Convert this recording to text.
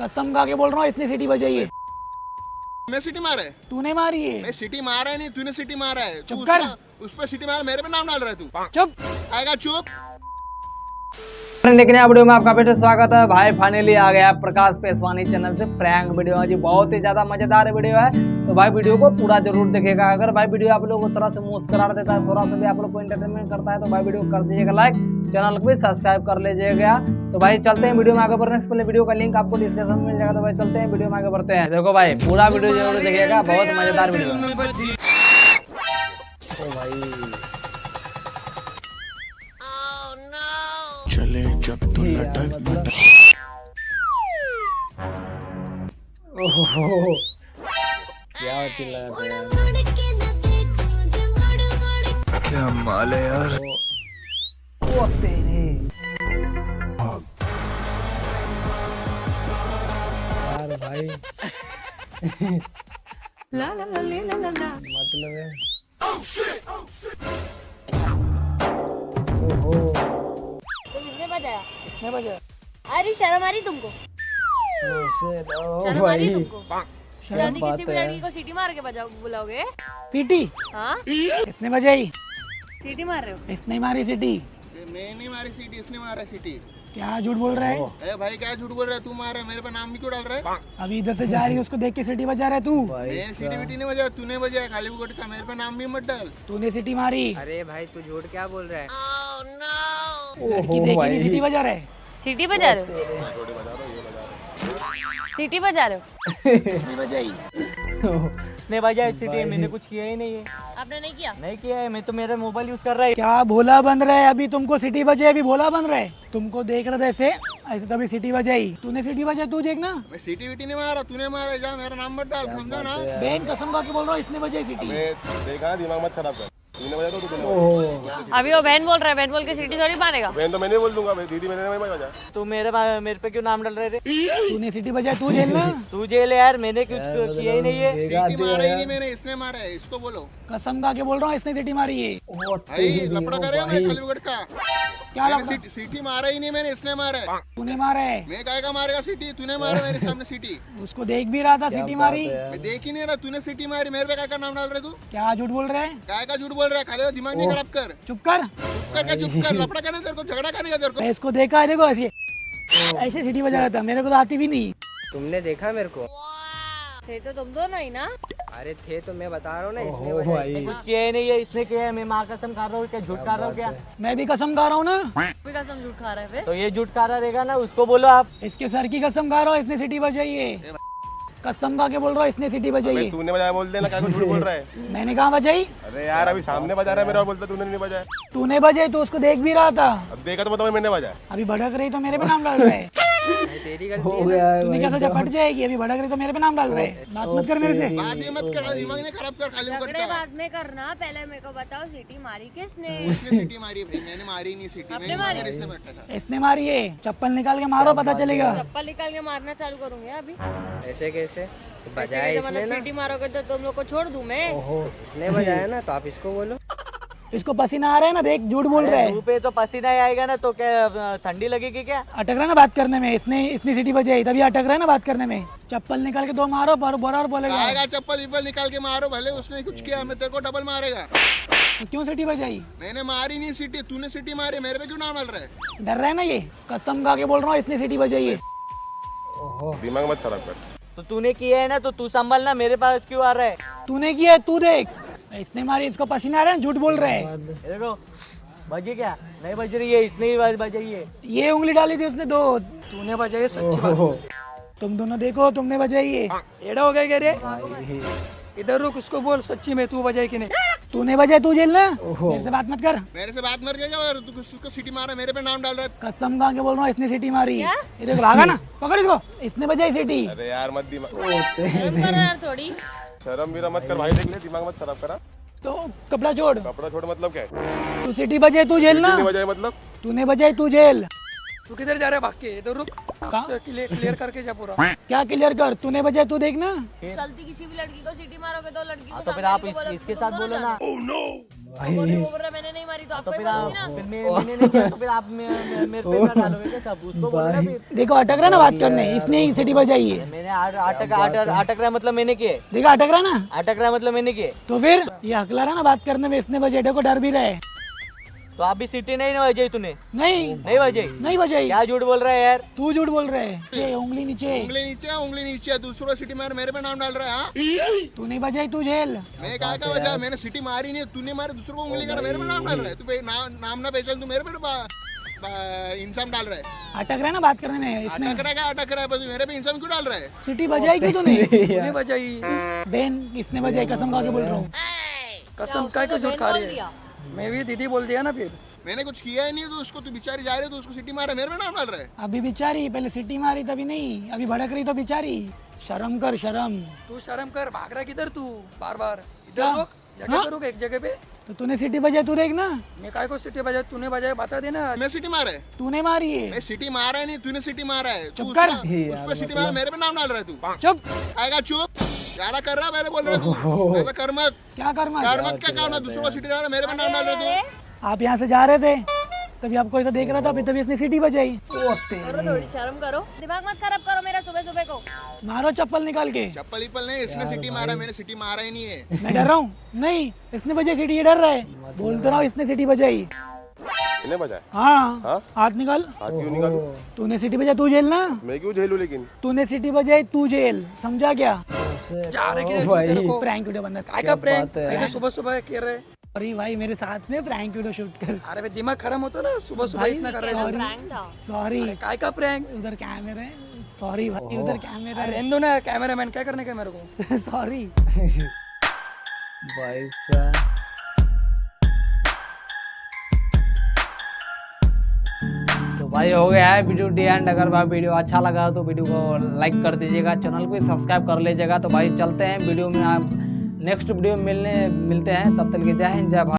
कसम खा के बोल रहा हूँ इसने सीटी बजाई है। मैं सिटी मारा है? तूने मारी है। मैं सिटी मारा है नहीं, तूने सिटी मारा है। चुप कर। उस पर सिटी मारा, मेरे पे नाम डाल रहा है तू। चुप। आएगा चुप। देखने वीडियो में आपका फिर स्वागत है भाई। फाइनली आ गया प्रकाश पेशवानी चैनल से प्रैंक वीडियो है जी। बहुत ही ज्यादा मजेदार वीडियो है, तो भाई वीडियो को पूरा जरूर देखिएगा। अगर भाई वीडियो आप लोगों को थोड़ा सा मुस्कुरा देता है, थोड़ा सा भी आप लोग को एंटरटेनमेंट करता है, तो भाई वीडियो कर दीजिएगा लाइक, चैनल को भी सब्सक्राइब कर लीजिएगा। तो भाई चलते हैं वीडियो में आगे बढ़ने से पहले वीडियो का लिंक आपको डिस्क्रिप्शन में मिल जाएगा। तो भाई चलते हैं वीडियो में आगे बढ़ते हैं। देखो भाई पूरा वीडियो जरूर देखिएगा, बहुत मजेदार वीडियो है। ओ भाई चले जब तू लटक मटक। ओहो क्या होती लगा क्या माल है यार। ओ तेरे यार भाई ला ला ला ला ला ला मतलब है। ओहो किसने बजाया? इसने बजाया। अरे शर्म आ रही तुमको? शर्म आ रही तुमको? यानी किसी भी लड़की को सीटी मार के बजाओ बुलाओगे? सीटी हाँ? इसने बजाई। सीटी मार रहे हो? इसने मारी सीटी। मैं नहीं मारी सिटी, इसने मारा सिटी। क्या झूठ बोल रहा है? ए भाई क्या झूठ बोल रहा है? तू मारा है, मेरे पे नाम भी क्यों डाल रहा है? अभी इधर से जा रही है, उसको देख के सीटी बजा रहा है तू। मैं सिटी विटी नहीं बजाया, तूने बजाया खाली बुगट का। मेरे पे नाम भी मत डाल। तूने सीटी मारी। अरे भाई तू झूठ क्या बोल रहा है? लड़की देखी नहीं सीटी बजा रहा है। सीटी बजा रहे हो? सीटी बजा रहे हो? इसने बजाई। इसने बजाया सीटी, मैंने कुछ किया ही नहीं है। आपने नहीं किया? नहीं किया है, मैं तो मेरा मोबाइल यूज कर रहा है। क्या भोला बन रहा है? अभी तुमको सिटी बजे, अभी भोला बन रहा है। तुमको देख रहा था ऐसे ऐसे, तभी सिटी बजाई। तूने सिटी बजाई, तू देखना। मैं सिटी विटी नहीं मारा, तूने मारा। जा मेरा नाम मत डाल, समझा ना? बहन कसम खा के बोल रहा हूँ, इसने बजाई सिटी। देखा दिमाग मत खराब कर। तूने बजाया तो तूने बजाया। अभी वो बहन बोल रहा है, बहन बोल के सीटी थोड़ी मारेगा। बहन तो मैंने बोल दूंगा, दीदी मैंने नहीं बजाया। तू मेरे पे क्यों नाम डाल रहे थे? तूने सिटी बजाई, तू झेलना। तू जेल है यार, मैंने कुछ किया ही नहीं है। सिटी मारा ही नहीं मैंने, इसने मारा है। इसको बोलो। कसम खा के बोल रहा हूँ, इसने सिटी मारी है। भाई लपड़ा करे मैं खाली बुगट का। क्या मैंने लफड़ा? सिटी मारा ही नहीं मैंने, इसने मारा है। तूने मारा है। मैं काय का मारेगा सिटी? तूने मारा मेरे सामने सिटी। उसको देख भी रहा था सिटी मारी। मैं देख ही नहीं रहा, तूने सिटी मारी। मेरे पे काय का नाम डाल रहे तू? क्या झूठ बोल रहा है? काय का झूठ बोल रहा है? खाली दिमाग नहीं खराब कर। चुप कर। चुप कर, क्या चुप कर? लपड़ा करने तेरे को, झगड़ा करने का तेरे को। मैं इसको देखा है, देखो ऐसे ऐसे सिटी बजा रहा था। मेरे को तो आती भी नहीं। तुमने देखा मेरे को? थे तो तुम दोनों ही ना? अरे थे तो मैं बता रहा हूँ ना, इसने ओ बजाया। भाई कुछ किया ही नहीं है, इसने किया है। मैं माँ कसम खा रहा हूँ, क्या झूठ खा रहा हूँ क्या? मैं भी कसम खा रहा हूँ ना। कोई कसम झूठ खा रहा है फिर? तो ये झूठ खा रहा रहेगा ना, उसको बोलो आप। इसके सर की कसम खा रहा हूँ, इसने सिटी बजाई है। कसम खा के बोल रहा हूँ, इसने सिटी बजाई है। तूने बजाया बोल देना, क्या कुछ झूठ बोल रहा है? मैंने कहा बजाई। अरे यार अभी सामने बजा रहा है मेरा और बोलता तूने नहीं बजाया। तूने बजाई तो उसको देख भी रहा था। अब देखा तो बताओ मैंने बजाया। अभी भड़क रही तो मेरे पे नाम डाल रहा है। भाई तेरी गलती है ना। तूने क्या सोचा पट जाएगी? अभी भड़क रही तो मेरे पे नाम डाल रहा है। बात मत कर मेरे से। बात ये मत कर, दिमाग नहीं खराब कर। खाली बुगट झगड़े का। बाद में करना, पहले मेरे को बताओ सीटी मारी किसने? उसने सिटी मारी भाई, मैंने मारी नहीं सिटी। आपने मैंने मारी? मारी, इसने बैठा था। इसने मारी है। चप्पल निकाल के मारो, पता चलेगा। चप्पल निकाल के मारना चालू करूंगी अभी। ऐसे कैसे? तो बजाया ऐसे इसने मतलब ना। सीटी मारोगे तो तुम लोग को छोड़ दूं मैं? इसने बजाया ना, तो आप इसको बोलो। इसको पसीना आ रहा है ना, देख झूठ बोल रहा है। मुंह पे तो पसीना ही आएगा ना, तो क्या ठंडी लगेगी क्या? अटक रहा है ना बात करने में। इसने सिटी बजाई तभी अटक रहा है ना बात करने में। चप्पल निकाल के दो मारो, बराबर बोलेगा। आएगा चप्पल विप्पल निकाल के मारो, भले उसने कुछ किया, मैं तेरे को डबल मारेगा। तो क्यों सिटी बजाई? मैंने मारी नहीं सिटी, तूने सिटी मारी। मेरे पे क्यों नाम डाल रहा है? डर रहा है ना ये? कसम खा के बोल रहा हूँ, इसने सिटी बजाई है। दिमाग मत खराब कर। तो तूने किया है ना, तो तू संभलना, मेरे पास क्यों आ रहा है? तूने किया है, तू देख। इसने मारी, इसको पसीना आ रहा है, झूठ बोल रहा है। देखो बजी क्या नहीं बज रही है, इसने ही बजाई है। ये उंगली डाली थी उसने दो। तूने बजाई, सच्ची बात। तुम दोनों देखो, तुमने बजाई है। एड़ा हो गया क्या रे? इधर रुक, उसको बोल सच्ची में तू बजाई कि नहीं। तूने बजाई, तू जेल ना। मेरे से बात मत कर। मेरे से बात मर गया। तू उसको सिटी मारा, मेरे पे नाम डाल रहा है। कसम खा के बोल रहा हूँ, इसने सिटी मारी। ये देखो भागा ना, पकड़ इसको। इसने बजाई सिटी। अरे यार मत दिमाग, शर्म करो यार थोड़ी। शर्म मेरा मत कर भाई, देख ले दिमाग मत खराब करा। तो कपड़ा छोड़। कपड़ा छोड़ मतलब क्या है? तू सिटी बजाई, तू जेल ना। नहीं बजाया मतलब? तूने बजाई, तू जेल। तू किधर जा रहा है भाग के? इधर रुक, क्लियर करके जा पूरा। क्या क्लियर कर? तूने बजाई, तू देखना। चलती किसी भी लड़की को सीटी मारोगे तो लड़की को तो फिर सामने आप वाली को बोलोगे इसके तो साथ तुम बोलो दोनों ना। जानो। भाई वो बोल रहा है मैंने नहीं मारी तो आपको ही मारूंगी ना। मैंने नहीं किया तो फिर आप मेरे पे ना डालोगे क्या सब उसको बोल रहा फिर। देखो अटक रहा ना बात करने, इसने ही सीटी बजाई है। मैंने अटक रहा मतलब मैंने किए, देखा अटक रहा ना, अटक रहा मतलब मैंने किए। तो फिर ये हकला रहा ना बात करने में, इसने बजे को डर भी रहा है। तो आप भी सीटी नहीं ना बजाई तूने, नहीं नहीं बजाई, नहीं बजाई, क्या झूठ बोल रहा है यार। तू झूठ बोल रहा है। नीचे, उंगली नीचे, उंगली नीचे दूसरों सिटी मार मेरे पे नाम डाल रहा है। हाँ? तू नहीं बजाई, तू जेल। मैं क्या का वजह, मैंने सिटी मारी नहीं, तूने मारे दूसरों को उंगली कर मेरे पे नाम डाल रहा है। तू नाम ना पहचान, तू मेरे पे इंसान डाल रहा है। अटक रहा है ना बात करने में, इसने अटक रहा है, बस मेरे पे इंसान क्यों डाल रहा है? सीटी बजाई क्यों तूने? तूने बजाई, बहन इसने बजाई, कसम खा के बोल रहा हूँ। कसम काय को झूठ खा रही है। मैं भी दीदी बोल दिया ना फिर। मैंने कुछ किया ही नहीं, तो उसको तू बेचारी जा रही है तो उसको सिटी मारा, मेरे पे नाम डाल रहा है। अभी बिचारी, पहले सीटी मारी तभी नहीं, अभी भड़क रही तो बिचारी। शर्म कर शर्म। तू शर्म कर, भाग रहा किधर तू बार बार। क्या? इधर रुक, जगह पे रुक, एक जगह पे। तो तूने सीटी बजाई, तू देख ना। मैं काय को सीटी बजाई, तूने बजाई बता देना। मैं सिटी मारा है, तूने मारी है। मैं सिटी मारा है नहीं, तूने सिटी मारा है। चुप कर। उस पे सिटी मारा, मेरे पे नाम डाल रहा है तू। चुप। आएगा चुप, ज्यादा कर रहा है, मैंने बोल रहा तू ऐसा कर मत, क्या कर मत? कर मत, क्या करना, दूसरों को सिटी डाल रहा है, मेरे पे नाम डाल रहा है तू। आप यहाँ से जा रहे थे तभी आपको ऐसा देख रहा था, तभी इसने सीटी बजाई। करो थोड़ी शर्म करो, दिमाग मत खराब करो मेरा सुबह सुबह को। मारो चप्पल निकाल के। चप्पल इप्पल नहीं, इसने सिटी मारा, मैंने सिटी मारा ही नहीं है। मैं डर रहा हूँ? नहीं, इसने बजाई सीटी, ये डर रहा है। बोलते रहा हूँ, इसने सीटी बजाई। इन्हें बजाए। हाँ, हाथ निकाल। हाथ क्यों निकालूं? तूने सीटी बजाई, तू जेल ना। मैं क्यों झेलूं लेकिन? तूने सीटी बजाई, तू जेल, समझा क्या? जा रहे किधर भाई। तेरे को? प्रैंक वीडियो बनना। काय का प्रैंक बात है। ऐसे सुबह सुबह कर रहे। सॉरी भाई, मेरे साथ में प्रैंक वीडियो शूट कर। अरे भाई दिमाग खराब होता ना, सुबह सुबह इतना कर रहे थे। प्रैंक था। सॉरी, काय का प्रैंक? उधर कैमरे। सॉरी भाई, उधर कैमरा है। रहने दो ना, कैमरामैन क्या करने का मेरे को। सॉरी। भाई साहब। तो भाई हो गया है वीडियो डी एंड। अगर भाई वीडियो अच्छा लगा तो वीडियो को लाइक कर दीजिएगा, चैनल को भी सब्सक्राइब कर लीजिएगा। तो भाई चलते हैं वीडियो में, आप नेक्स्ट वीडियो में मिलते हैं। तब तक के जय हिंद, जय भारत।